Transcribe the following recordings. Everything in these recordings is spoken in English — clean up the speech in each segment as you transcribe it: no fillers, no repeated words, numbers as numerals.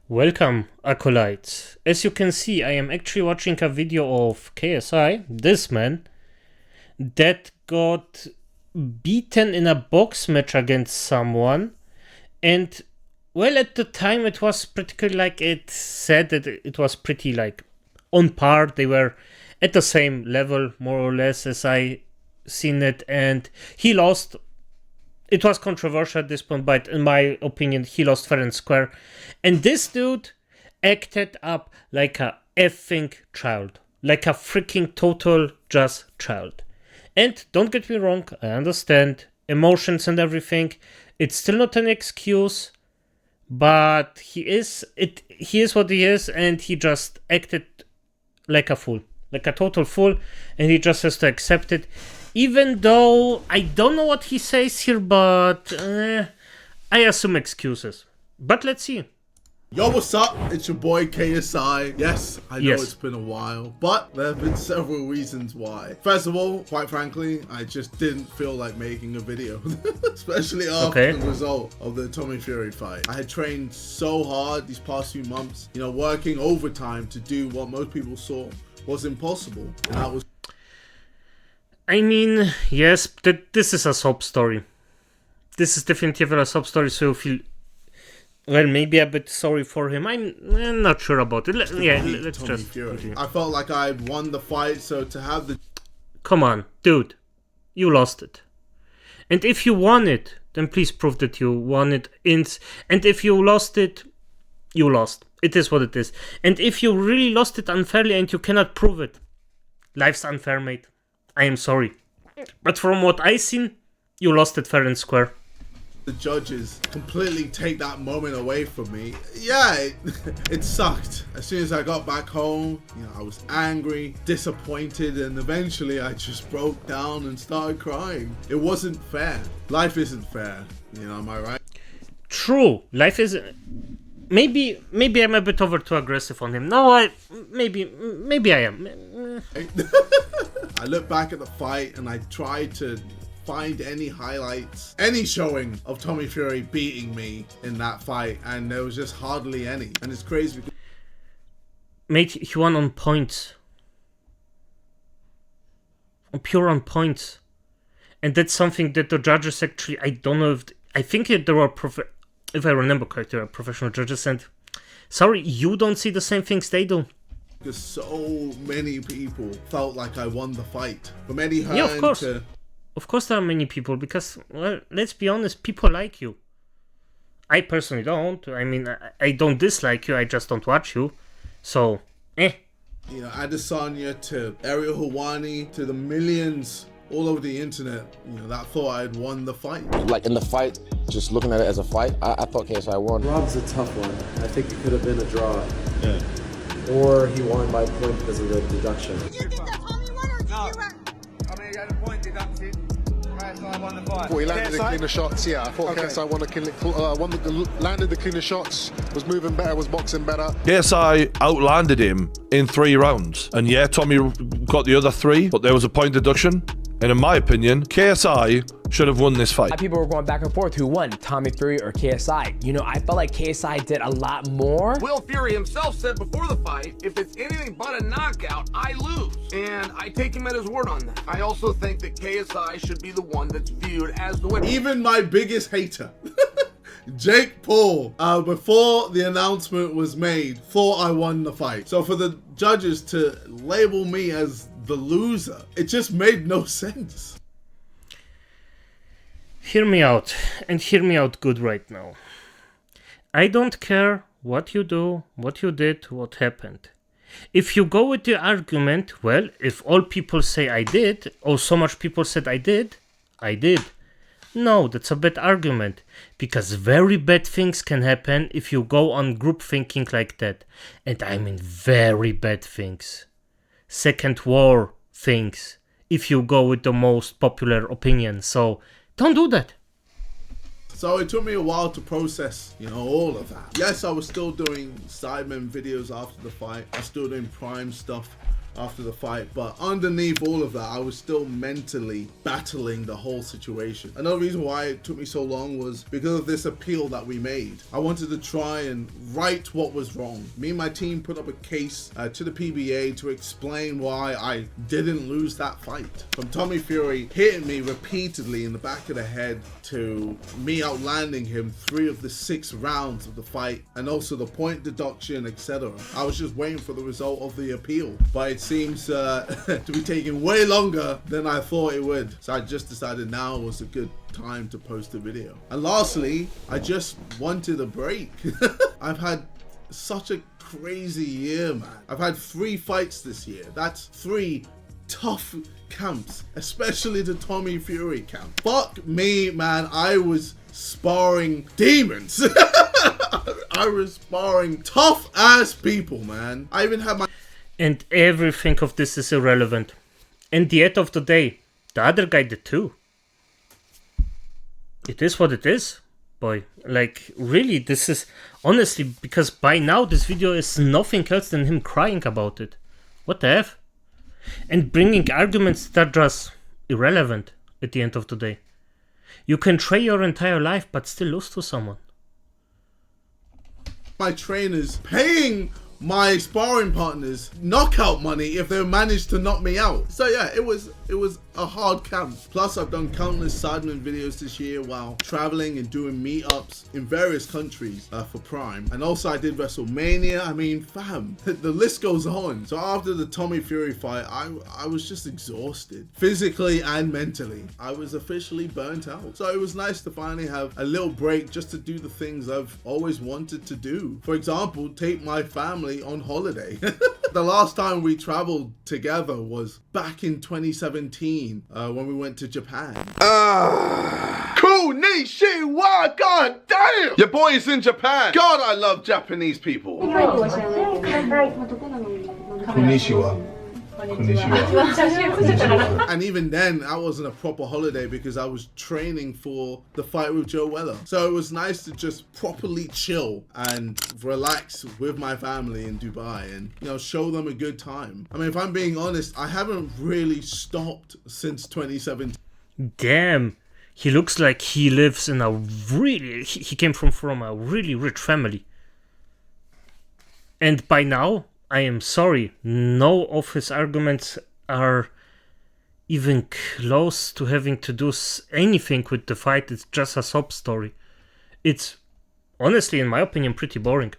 Welcome, acolytes. As you can see, I am actually watching a video of KSI, this man, that got beaten in a box match against someone. And, well, at the time it was pretty like it said that it was pretty like on par. They were at the same level, more or less, as I seen it. And he lost. It was controversial at this point, but in my opinion, he lost fair and square. And this dude acted up like a effing child. Like a freaking total just child. And don't get me wrong, I understand emotions and everything. It's still not an excuse, but he is what he is, and he just acted like a fool. Like a total fool, and he just has to accept it. Even though I don't know what he says here, but I assume excuses. But let's see. Yo, what's up? It's your boy KSI. Yes, I know it's been a while, but there have been several reasons why. First of all, quite frankly, I just didn't feel like making a video, especially after the result of the Tommy Fury fight. I had trained so hard these past few months, you know, working overtime to do what most people saw was impossible, and that was... I mean, yes, this is a sob story. This is definitely a sob story, so you feel, well, maybe a bit sorry for him. I'm not sure about it. Let's just continue. I felt like I had won the fight, so to have the... Come on, dude. You lost it. And if you won it, then please prove that you won it. And if you lost it, you lost. It is what it is. And if you really lost it unfairly and you cannot prove it, life's unfair, mate. I am sorry. But from what I seen, you lost it fair and square. The judges completely take that moment away from me. Yeah, it sucked. As soon as I got back home, you know, I was angry, disappointed, and eventually I just broke down and started crying. It wasn't fair. Life isn't fair. You know, am I right? True. Life is... Maybe I'm a bit over too aggressive on him. No, maybe I am. I look back at the fight and I tried to find any highlights, any showing of Tommy Fury beating me in that fight, and there was just hardly any. And it's crazy because... Mate, he won on points. Pure on points. And that's something that the judges actually, I don't know if... I think there were... If I remember correctly, professional judges, and sorry, you don't see the same things they do. Because so many people felt like I won the fight. From Eddie Hearn of course. Of course there are many people, because, well, let's be honest, people like you. I personally don't. I mean, I don't dislike you, I just don't watch you. So, You know, Adesanya to Ariel Helwani to the millions all over the internet, you know, that thought I had won the fight. Like in the fight, just looking at it as a fight, I thought KSI won. Rob's a tough one. I think it could have been a draw. Yeah. Or he won by point because of the deduction. Did you think that Tommy won or did you I mean, he had a point deducted. KSI won the fight. Well, he landed the cleaner shots, yeah. I thought KSI landed the cleaner shots, was moving better, was boxing better. KSI outlanded him in 3 rounds. And yeah, Tommy got the other 3, but there was a point deduction. And in my opinion, KSI should have won this fight. People were going back and forth who won, Tommy Fury or KSI. You know, I felt like KSI did a lot more. Will Fury himself said before the fight, if it's anything but a knockout, I lose. And I take him at his word on that. I also think that KSI should be the one that's viewed as the winner. Even my biggest hater, Jake Paul, before the announcement was made, thought I won the fight. So for the judges to label me as the loser, it just made no sense. Hear me out, and hear me out good right now. I don't care what you do, what you did, what happened. If you go with the argument, well, if all people say I did, or so much people said I did. No, that's a bad argument, because very bad things can happen if you go on group thinking like that. And I mean very bad things. Second war things, if you go with the most popular opinion. So don't do that. So it took me a while to process, you know, all of that. Yes, I was still doing Sidemen videos after the fight. I was still doing Prime stuff after the fight, but underneath all of that, I was still mentally battling the whole situation. Another reason why it took me so long was because of this appeal that we made. I wanted to try and right what was wrong. Me and my team put up a case to the PBA to explain why I didn't lose that fight. From Tommy Fury hitting me repeatedly in the back of the head to me outlanding him 3 of the 6 rounds of the fight, and also the point deduction, etc. I was just waiting for the result of the appeal, but it seems to be taking way longer than I thought it would. So I just decided now was a good time to post a video. And lastly, I just wanted a break. I've had such a crazy year, man. I've had 3 fights this year. That's 3 tough camps, especially the Tommy Fury camp. Fuck me, man. I was sparring demons. I was sparring tough ass people, man. I even had my... And everything of this is irrelevant. And the end of the day, the other guy did too. It is what it is, boy. Like, really, this is... Honestly, because by now this video is nothing else than him crying about it. What the F? And bringing arguments that are just irrelevant at the end of the day. You can try your entire life, but still lose to someone. My trainers paying my sparring partners knockout money if they managed to knock me out. So yeah, it was a hard camp. Plus, I've done countless Sidemen videos this year while traveling and doing meetups in various countries for Prime. And also I did WrestleMania. I mean, fam, the list goes on. So after the Tommy Fury fight, I was just exhausted, physically and mentally. I was officially burnt out. So it was nice to finally have a little break just to do the things I've always wanted to do. For example, take my family on holiday. The last time we traveled together was back in 2017 when we went to Japan. Konnichiwa, god damn! Your boy is in Japan. God, I love Japanese people. Konnichiwa. And even then, that wasn't a proper holiday because I was training for the fight with Joe Weller. So it was nice to just properly chill and relax with my family in Dubai and, you know, show them a good time. I mean, if I'm being honest, I haven't really stopped since 2017. Damn, he looks like he lives in a really... He came from a really rich family. And by now, I am sorry, no of his arguments are even close to having to do anything with the fight. It's just a sob story. It's, honestly, in my opinion, pretty boring.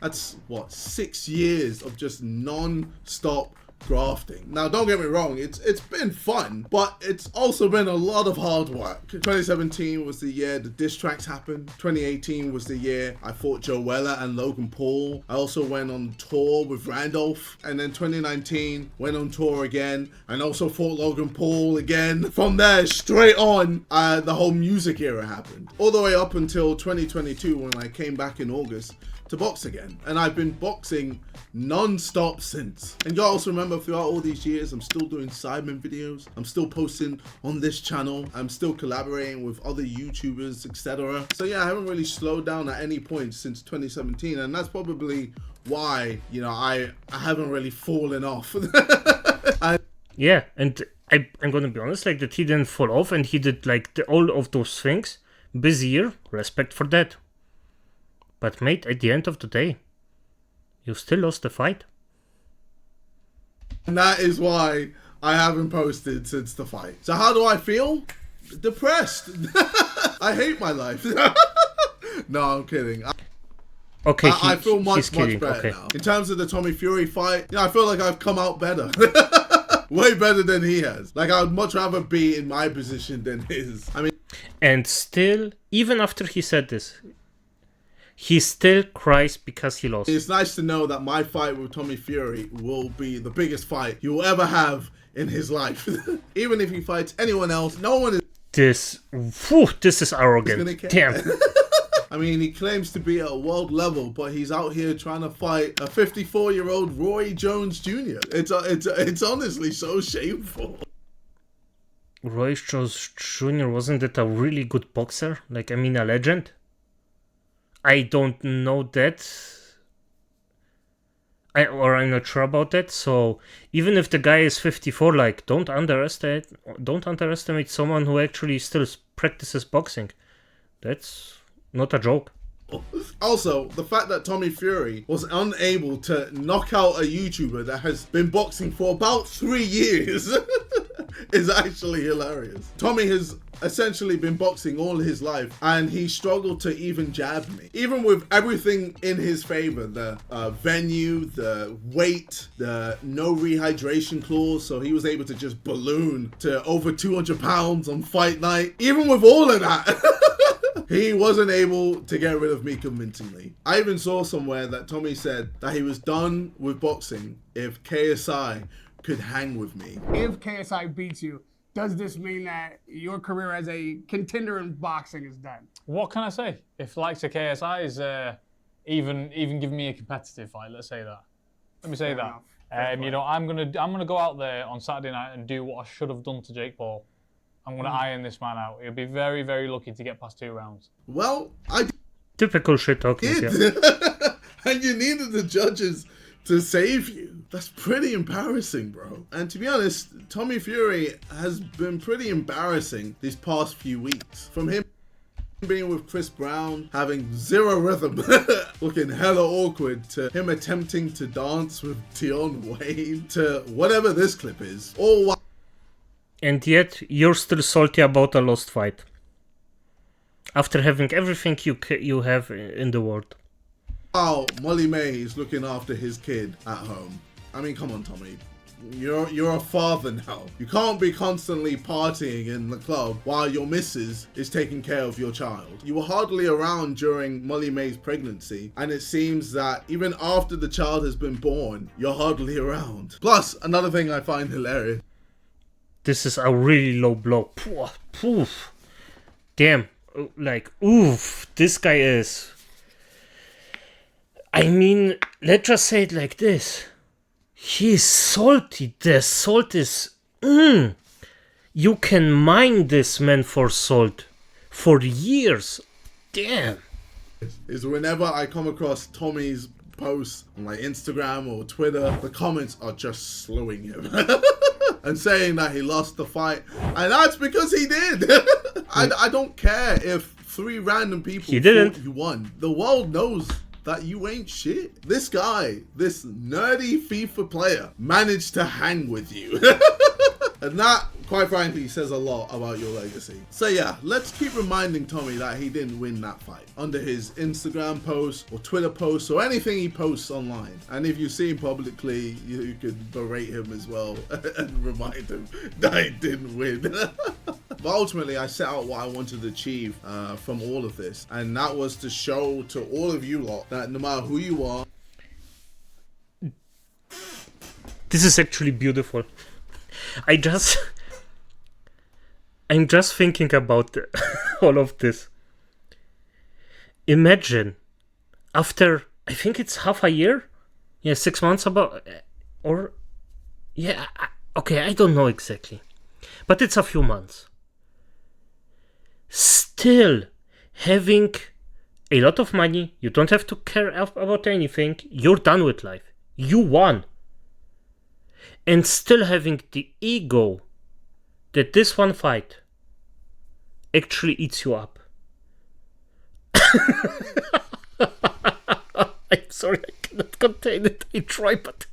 That's, what, 6 years of just non-stop grafting. Now, don't get me wrong, it's been fun, but it's also been a lot of hard work. 2017 was the year the diss tracks happened. 2018 was the year I fought Joe Weller and Logan Paul. I also went on tour with Randolph, and then 2019 went on tour again and also fought Logan Paul again. From there, straight on, the whole music era happened. All the way up until 2022 when I came back in August to box again, and I've been boxing non-stop since. And you also remember throughout all these years, I'm still doing Sidemen videos, I'm still posting on this channel, I'm still collaborating with other YouTubers, etc. So yeah, I haven't really slowed down at any point since 2017, and that's probably why, you know, I haven't really fallen off. Yeah, and I'm gonna be honest, like, that he didn't fall off and he did like all of those things. Busy year, respect for that. But mate, at the end of the day, you still lost the fight. And that is why I haven't posted since the fight. So how do I feel? Depressed. I hate my life. No, I'm kidding. Okay, I feel much better now. In terms of the Tommy Fury fight, you know, I feel like I've come out better. Way better than he has. Like, I would much rather be in my position than his. I mean... And still, even after he said this, he still cries because he lost. It's nice to know that my fight with Tommy Fury will be the biggest fight he will ever have in his life. Even if he fights anyone else, no one is... This is arrogant. Damn. I mean, he claims to be at a world level, but he's out here trying to fight a 54-year-old Roy Jones Jr. It's honestly so shameful. Roy Jones Jr., wasn't that a really good boxer? Like, I mean, a legend? I don't know that. I'm not sure about that. So even if the guy is 54, like, don't underestimate someone who actually still practices boxing. That's not a joke. Also, the fact that Tommy Fury was unable to knock out a YouTuber that has been boxing for about 3 years is actually hilarious. Tommy has essentially been boxing all his life and he struggled to even jab me. Even with everything in his favor, the venue, the weight, the no rehydration clause, so he was able to just balloon to over 200 pounds on fight night. Even with all of that, he wasn't able to get rid of me convincingly. I even saw somewhere that Tommy said that he was done with boxing if KSI could hang with me. If KSI beats you, does this mean that your career as a contender in boxing is done? What can I say? If likes of KSI is even giving me a competitive fight, let's say that. Let me say that. You know, I'm gonna go out there on Saturday night and do what I should have done to Jake Paul. I'm gonna iron this man out. He'll be very, very lucky to get past 2 rounds. Well, I Typical shit talking. did. And you needed the judges to save you. That's pretty embarrassing, bro. And to be honest, Tommy Fury has been pretty embarrassing these past few weeks. From him being with Chris Brown, having 0 rhythm, looking hella awkward, to him attempting to dance with Tion Wayne, to whatever this clip is. All while And yet, you're still salty about a lost fight. After having everything you have in the world. Molly May is looking after his kid at home. I mean, come on, Tommy. You're a father now. You can't be constantly partying in the club while your missus is taking care of your child. You were hardly around during Molly May's pregnancy, and it seems that even after the child has been born, you're hardly around. Plus, another thing I find hilarious. This is a really low blow. Poof. Damn. Like, oof. This guy is... I mean, let's just say it like this. He's salty. The salt is... You can mine this man for salt. For years. Damn. Is whenever I come across Tommy's posts on like Instagram or Twitter, the comments are just slowing him. And saying that he lost the fight, and that's because he did. I don't care if 3 random people thought you won. The world knows that you ain't shit. This guy, this nerdy FIFA player, managed to hang with you. And that, quite frankly, says a lot about your legacy. So yeah, let's keep reminding Tommy that he didn't win that fight under his Instagram posts or Twitter posts or anything he posts online. And if you see him publicly, you could berate him as well and remind him that he didn't win. But ultimately, I set out what I wanted to achieve from all of this. And that was to show to all of you lot that no matter who you are. This is actually beautiful. I'm just thinking about all of this. Imagine, after, I think it's half a year? Yeah, 6 months about, or, yeah, okay, I don't know exactly. But it's a few months. Still having a lot of money, you don't have to care about anything, you're done with life. You won. And still having the ego that this one fight actually eats you up. I'm sorry, I cannot contain it. I try, but...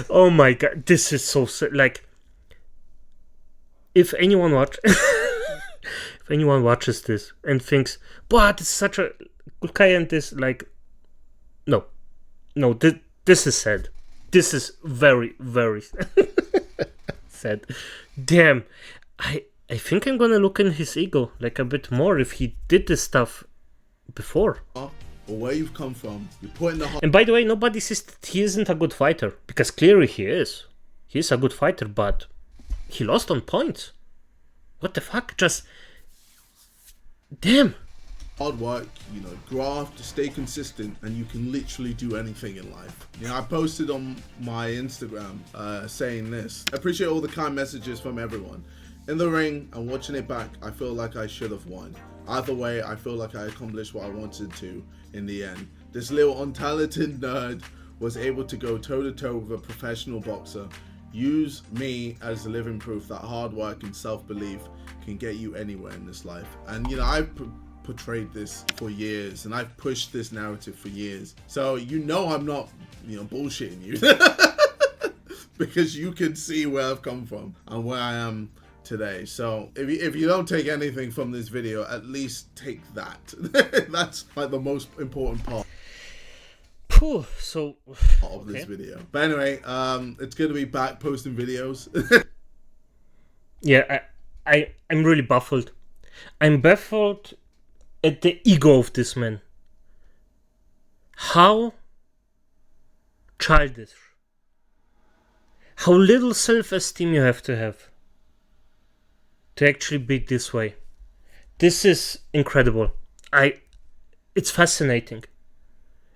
Oh my god, this is so sad. Like, if anyone watches this and thinks, but it's such a good guy and this, like, no, this is sad. This is very, very sad. Damn, I think I'm gonna look in his ego like a bit more if he did this stuff before. Or where you've come from, you're putting the... And by the way, nobody says that he isn't a good fighter, because clearly he is. He's a good fighter, but he lost on points. What the fuck? Just... Damn. Hard work, you know, graft, stay consistent, and you can literally do anything in life. You know, I posted on my Instagram saying this. I appreciate all the kind messages from everyone. In the ring, and watching it back, I feel like I should have won. Either way, I feel like I accomplished what I wanted to in the end. this little untalented nerd was able to go toe-to-toe with a professional boxer. Use me as the living proof that hard work and self-belief can get you anywhere in this life. And you know, I've portrayed this for years, and I've pushed this narrative for years. So you know I'm not, you know, bullshitting you. Because you can see where I've come from and where I am today. So if you don't take anything from this video, at least take that. That's like the most important part. So of this video. But anyway, it's good to be back posting videos. Yeah, I'm really baffled. I'm baffled at the ego of this man. How childish. How little self-esteem you have to actually be this way. This is incredible. It's fascinating.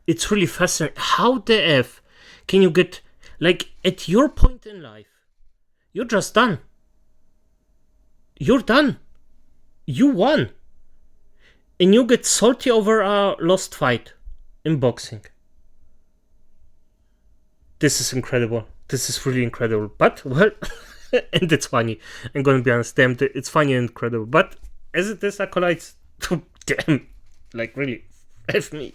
It's really fascinating. How the F can you get, like, at your point in life, you're just done. You're done. You won. And you get salty over a lost fight in boxing. This is incredible. This is really incredible. But, well, and it's funny. I'm going to be honest, damn, it's funny and incredible. But as it is, acolytes, damn, like, really, F me.